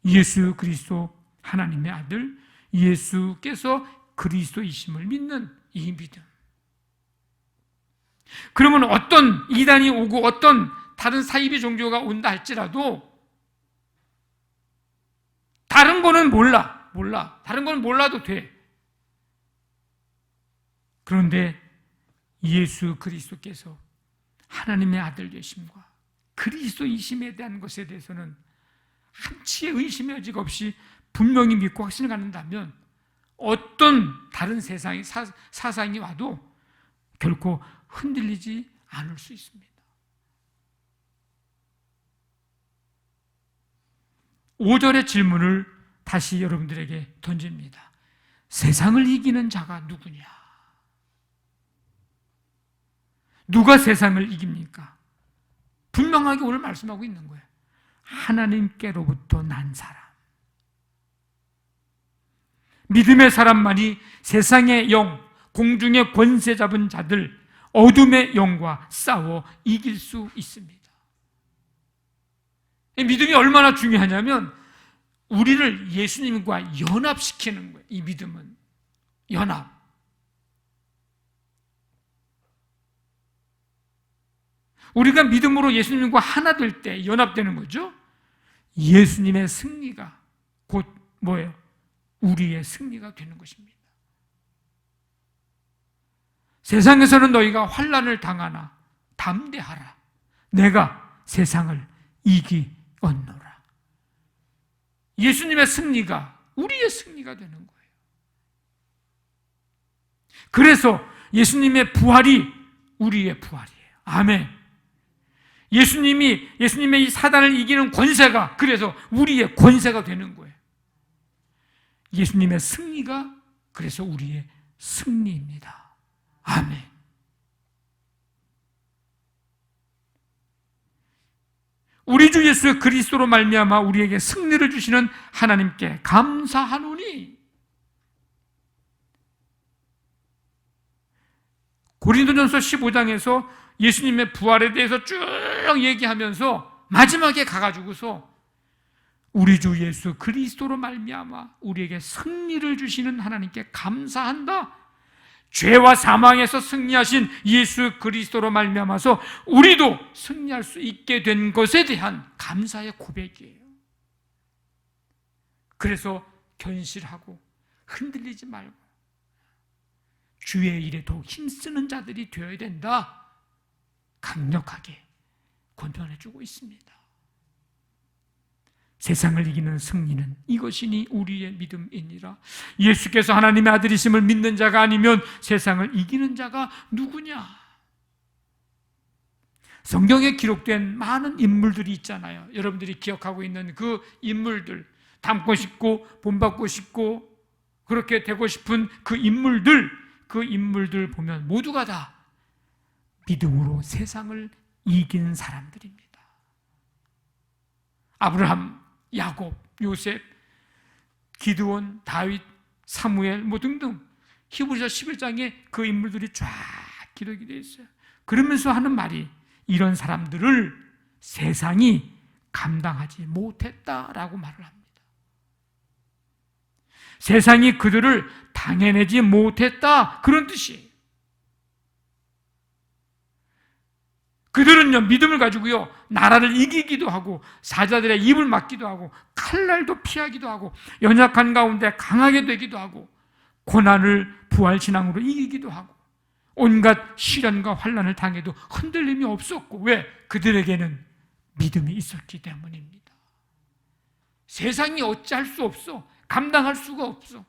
예수 그리스도 하나님의 아들 예수께서 그리스도이심을 믿는 이 믿음. 그러면 어떤 이단이 오고 어떤 다른 사이비 종교가 온다 할지라도 다른 거는 몰라. 다른 건 몰라도 돼. 그런데 예수 그리스도께서 하나님의 아들 되심과 그리스도이심에 대한 것에 대해서는 한치의 의심의 여지가 없이 분명히 믿고 확신을 갖는다면 어떤 다른 세상의 사상이 와도 결코 흔들리지 않을 수 있습니다. 5절의 질문을 다시 여러분들에게 던집니다. 세상을 이기는 자가 누구냐? 누가 세상을 이깁니까? 분명하게 오늘 말씀하고 있는 거예요. 하나님께로부터 난 사람. 믿음의 사람만이 세상의 영, 공중의 권세 잡은 자들, 어둠의 영과 싸워 이길 수 있습니다. 믿음이 얼마나 중요하냐면 우리를 예수님과 연합시키는 거예요. 이 믿음은 연합. 우리가 믿음으로 예수님과 하나 될 때 연합되는 거죠. 예수님의 승리가 곧 뭐예요? 우리의 승리가 되는 것입니다. 세상에서는 너희가 환난을 당하나 담대하라. 내가 세상을 이기었노라. 예수님의 승리가 우리의 승리가 되는 거예요. 그래서 예수님의 부활이 우리의 부활이에요. 아멘. 예수님의 이 사단을 이기는 권세가 그래서 우리의 권세가 되는 거예요. 예수님의 승리가 그래서 우리의 승리입니다. 아멘. 우리 주 예수 그리스도로 말미암아 우리에게 승리를 주시는 하나님께 감사하노니. 고린도전서 15장에서 예수님의 부활에 대해서 쭉 얘기하면서 마지막에 가가지고서 우리 주 예수 그리스도로 말미암아 우리에게 승리를 주시는 하나님께 감사한다. 죄와 사망에서 승리하신 예수 그리스도로 말미암아서 우리도 승리할 수 있게 된 것에 대한 감사의 고백이에요. 그래서 견실하고 흔들리지 말고 주의 일에 더욱 힘쓰는 자들이 되어야 된다. 강력하게 권면해주고 있습니다. 세상을 이기는 승리는 이것이니 우리의 믿음이니라. 예수께서 하나님의 아들이심을 믿는 자가 아니면 세상을 이기는 자가 누구냐? 성경에 기록된 많은 인물들이 있잖아요. 여러분들이 기억하고 있는 그 인물들, 닮고 싶고 본받고 싶고 그렇게 되고 싶은 그 인물들 보면 모두가 다 믿음으로 세상을 이긴 사람들입니다. 아브라함, 야곱, 요셉, 기드온, 다윗, 사무엘 등등 히브리서 11장에 그 인물들이 쫙 기록이 되어 있어요. 그러면서 하는 말이 이런 사람들을 세상이 감당하지 못했다라고 말을 합니다. 세상이 그들을 당해내지 못했다 그런 뜻이에요. 그들은요, 믿음을 가지고요, 나라를 이기기도 하고, 사자들의 입을 막기도 하고, 칼날도 피하기도 하고, 연약한 가운데 강하게 되기도 하고, 고난을 부활신앙으로 이기기도 하고, 온갖 시련과 환난을 당해도 흔들림이 없었고, 왜? 그들에게는 믿음이 있었기 때문입니다. 세상이 어찌할 수 없어. 감당할 수가 없어.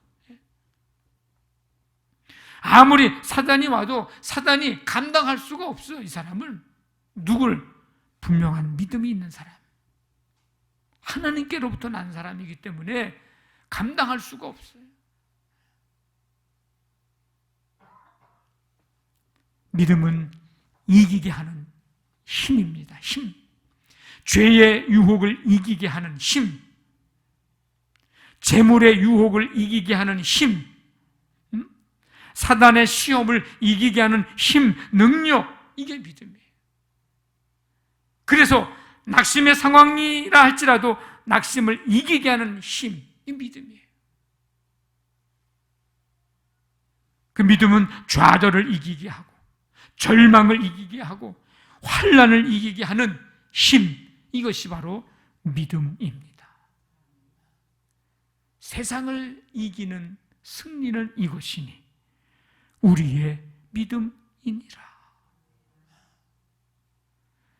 아무리 사단이 와도 사단이 감당할 수가 없어, 이 사람을. 누굴? 분명한 믿음이 있는 사람, 하나님께로부터 난 사람이기 때문에 감당할 수가 없어요. 믿음은 이기게 하는 힘입니다. 힘. 죄의 유혹을 이기게 하는 힘, 재물의 유혹을 이기게 하는 힘, 사단의 시험을 이기게 하는 힘, 능력, 이게 믿음이에요. 그래서 낙심의 상황이라 할지라도 낙심을 이기게 하는 힘, 이 믿음이에요. 그 믿음은 좌절을 이기게 하고, 절망을 이기게 하고, 환난을 이기게 하는 힘, 이것이 바로 믿음입니다. 세상을 이기는 승리는 이것이니 우리의 믿음이니라.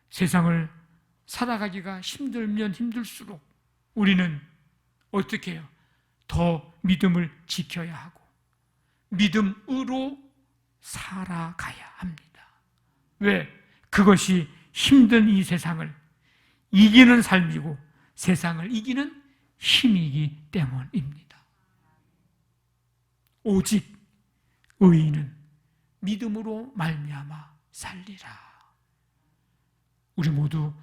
세상을 살아가기가 힘들면 힘들수록 우리는 어떻게 해요? 더 믿음을 지켜야 하고 믿음으로 살아가야 합니다. 왜? 그것이 힘든 이 세상을 이기는 삶이고 세상을 이기는 힘이기 때문입니다. 오직 의인은 믿음으로 말미암아 살리라. 우리 모두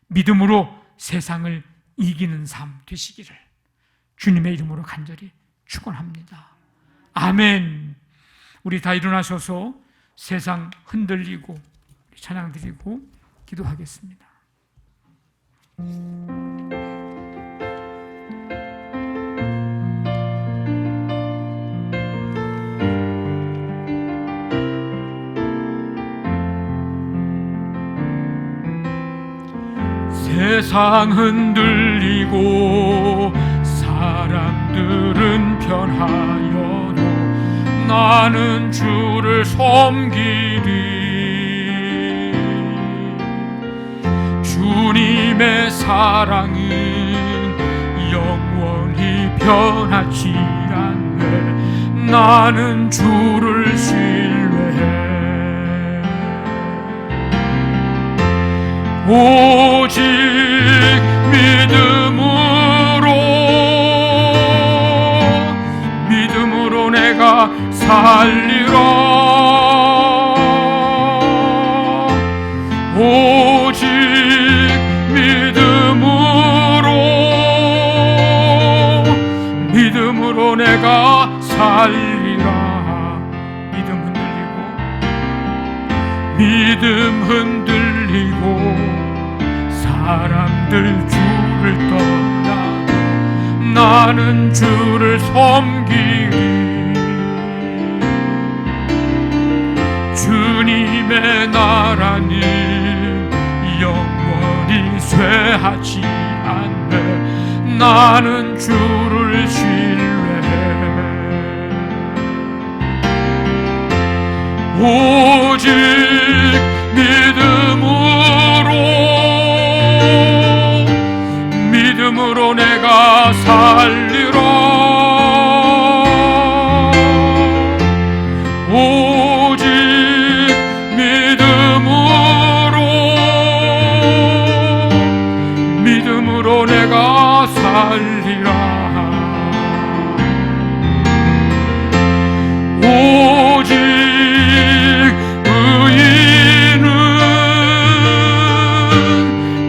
믿음으로 세상을 이기는 삶 되시기를 주님의 이름으로 간절히 축원합니다. 아멘. 우리 다 일어나셔서 세상 흔들리고 찬양 드리고 기도하겠습니다. 세상 흔들리고 사람들은 변하여도 나는 주를 섬기리. 주님의 사랑은 영원히 변하지 않네. 나는 주를 신뢰해. 오직 믿음으로 내가 살리라. 오직 믿음으로 내가 살리라. 믿음 흔들리고 사람들 주를 떠나도 나는 주를 섬기리. 주님의 나라는 영원히 쇠하지 않네. 나는 주를 신뢰해. 오직 믿음으로 내가 살리라. 오직 믿음으로 내가 살리라. 오직 의인은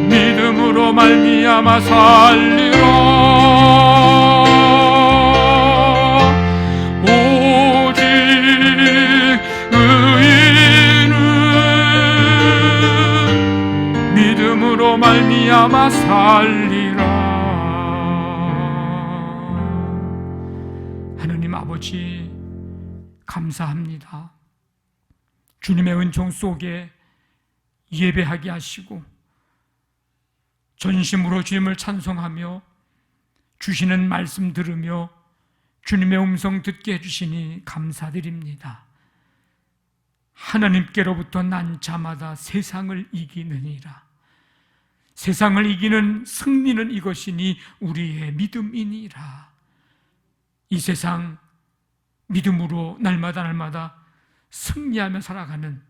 믿음으로 말미암아 살리라. 오직 의인은 믿음으로 말미암아 살리라. 하느님 아버지 감사합니다. 주님의 은총 속에 예배하게 하시고 전심으로 주님을 찬송하며 주시는 말씀 들으며 주님의 음성 듣게 해주시니 감사드립니다. 하나님께로부터 난 자마다 세상을 이기느니라. 세상을 이기는 승리는 이것이니 우리의 믿음이니라. 이 세상 믿음으로 날마다 승리하며 살아가는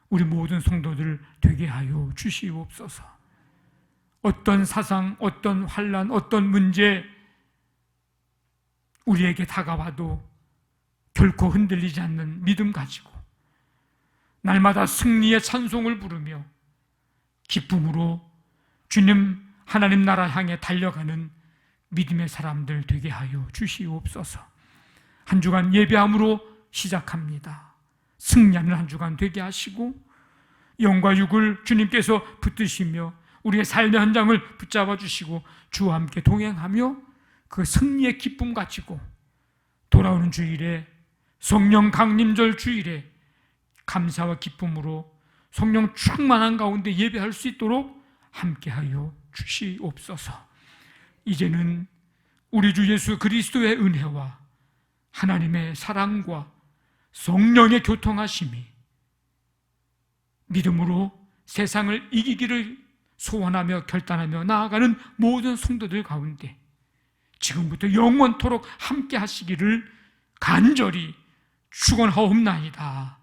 우리 모든 성도들 되게 하여 주시옵소서. 어떤 사상, 어떤 환난, 어떤 문제 우리에게 다가와도 결코 흔들리지 않는 믿음 가지고 날마다 승리의 찬송을 부르며 기쁨으로 주님 하나님 나라 향해 달려가는 믿음의 사람들 되게 하여 주시옵소서. 한 주간 예배함으로 시작합니다. 승리하는 한 주간 되게 하시고 영과 육을 주님께서 붙드시며 우리의 삶의 현장을 붙잡아 주시고 주와 함께 동행하며 그 승리의 기쁨 가지고 돌아오는 주일에 성령 강림절 주일에 감사와 기쁨으로 성령 충만한 가운데 예배할 수 있도록 함께하여 주시옵소서. 이제는 우리 주 예수 그리스도의 은혜와 하나님의 사랑과 성령의 교통하심이 믿음으로 세상을 이기기를 소원하며 결단하며 나아가는 모든 성도들 가운데 지금부터 영원토록 함께 하시기를 간절히 축원하옵나이다.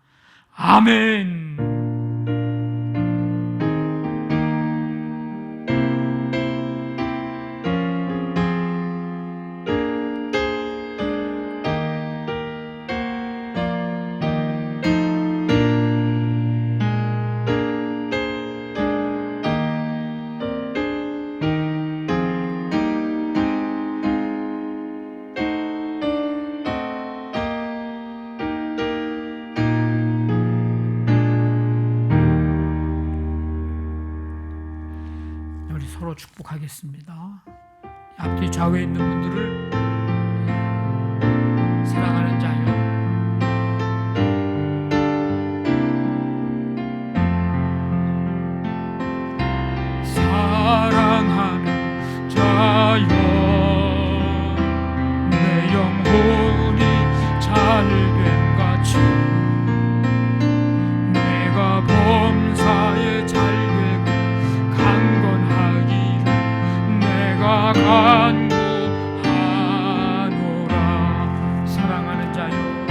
아멘. 서로 축복하겠습니다. 앞뒤 좌우에 있는 분들을 사랑하는 자요, 사랑하는 자요, 내 영혼이 잘됨 같이 내가 범사에 잘되고 강건하기를 내가 간구하노라. 사랑하는 자요,